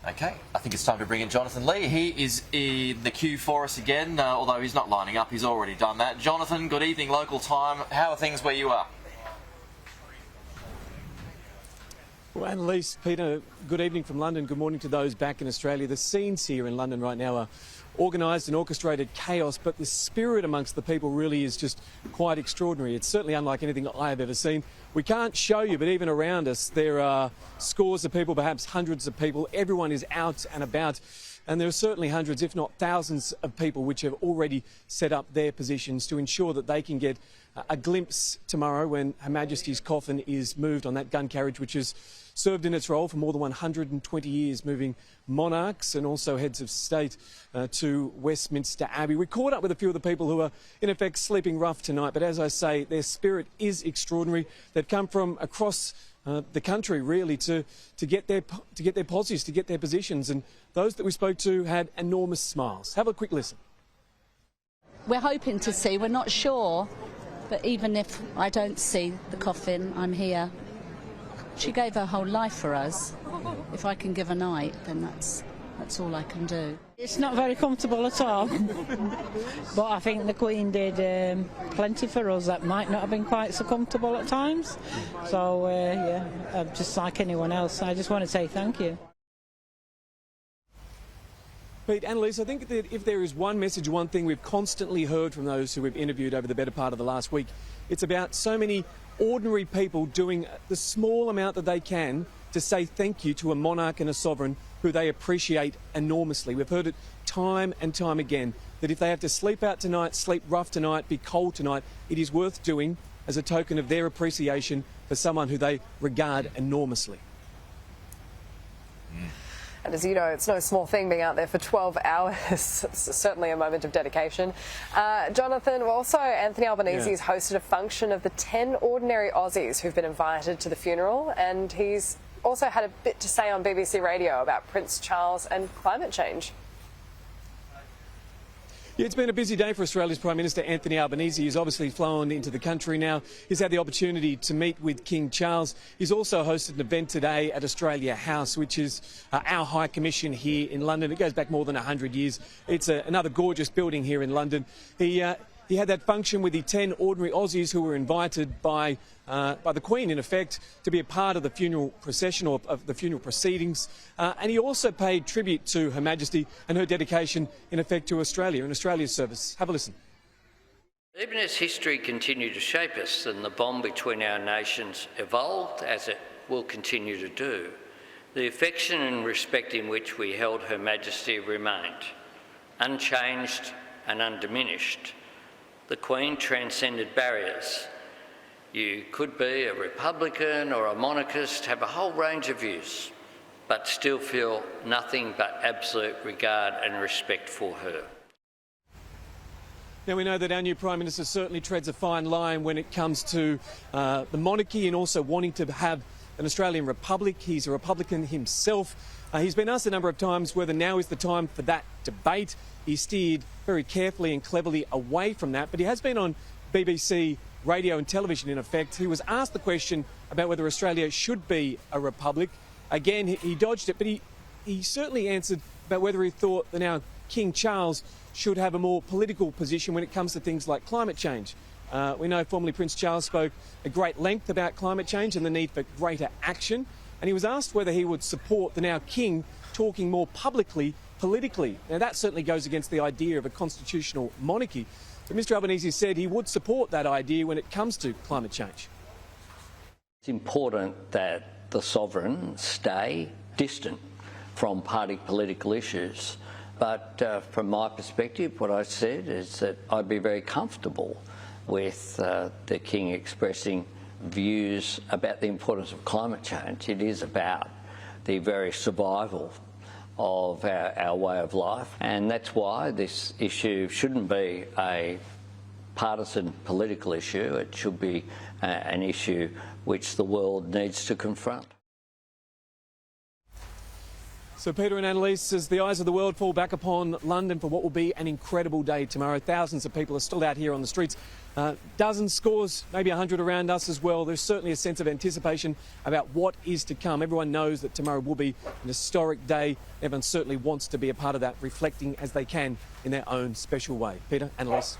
Okay, I think it's time to bring in Jonathan Lee. He is in the queue for us again, although he's not lining up, he's already done that. Jonathan, good evening, local time. How are things where you are? Well, Annalise, Peter, good evening from London. Good morning to those back in Australia. The scenes here in London right now are organised and orchestrated chaos, but the spirit amongst the people really is just quite extraordinary. It's certainly unlike anything I have ever seen. We can't show you, but even around us there are scores of people, perhaps hundreds of people. Everyone is out and about, and there are certainly hundreds, if not thousands, of people which have already set up their positions to ensure that they can get a glimpse tomorrow when Her Majesty's coffin is moved on that gun carriage, which has served in its role for more than 120 years, moving monarchs and also heads of state to Westminster Abbey. We caught up with a few of the people who are, in effect, sleeping rough tonight, but as I say, their spirit is extraordinary. They've come from across the country, really, to get their posies, to get their positions, and those that we spoke to had enormous smiles. Have a quick listen. We're hoping to see, we're not sure, but even if I don't see the coffin, I'm here. She gave her whole life for us. If I can give a night, then that's all I can do. It's not very comfortable at all, but I think the Queen did plenty for us that might not have been quite so comfortable at times. So, yeah, just like anyone else, I just want to say thank you. Pete, Annalise, I think that if there is one message, one thing we've constantly heard from those who we've interviewed over the better part of the last week, it's about so many ordinary people doing the small amount that they can to say thank you to a monarch and a sovereign who they appreciate enormously. We've heard it time and time again, that if they have to sleep out tonight, sleep rough tonight, be cold tonight, it is worth doing as a token of their appreciation for someone who they regard enormously. And as you know, it's no small thing being out there for 12 hours. It's certainly a moment of dedication. Jonathan, also Anthony Albanese has hosted a function of the 10 ordinary Aussies who've been invited to the funeral, and he's also had a bit to say on BBC Radio about Prince Charles and climate change. Yeah, it's been a busy day for Australia's Prime Minister Anthony Albanese. He's obviously flown into the country now. He's had the opportunity to meet with King Charles. He's also hosted an event today at Australia House, which is our High Commission here in London. It goes back more than 100 years. It's another gorgeous building here in London. He had that function with the 10 ordinary Aussies who were invited by the Queen, in effect, to be a part of the funeral procession or of the funeral proceedings. And he also paid tribute to Her Majesty and her dedication, in effect, to Australia and Australia's service. Have a listen. Even as history continued to shape us and the bond between our nations evolved, as it will continue to do, the affection and respect in which we held Her Majesty remained, unchanged and undiminished. The Queen transcended barriers. You could be a Republican or a monarchist, have a whole range of views, but still feel nothing but absolute regard and respect for her. Now, we know that our new Prime Minister certainly treads a fine line when it comes to the monarchy and also wanting to have an Australian republic. He's a Republican himself. He's been asked a number of times whether now is the time for that debate. He steered very carefully and cleverly away from that, but he has been on BBC radio and television, in effect. He was asked the question about whether Australia should be a republic. Again, he dodged it, but he certainly answered about whether he thought that now King Charles should have a more political position when it comes to things like climate change. We know formerly Prince Charles spoke at great length about climate change and the need for greater action, and he was asked whether he would support the now King talking more publicly politically. Now, that certainly goes against the idea of a constitutional monarchy, but Mr Albanese said he would support that idea when it comes to climate change. It's important that the sovereign stay distant from party political issues, but from my perspective, what I said is that I'd be very comfortable with the King expressing views about the importance of climate change. It is about the very survival of our way of life, and that's why this issue shouldn't be a partisan political issue. It should be an issue which the world needs to confront. So Peter and Annalise, as the eyes of the world fall back upon London for what will be an incredible day tomorrow, thousands of people are still out here on the streets. Dozens, scores, maybe 100 around us as well. There's certainly a sense of anticipation about what is to come. Everyone knows that tomorrow will be an historic day. Everyone certainly wants to be a part of that, reflecting as they can in their own special way. Peter, Annalise.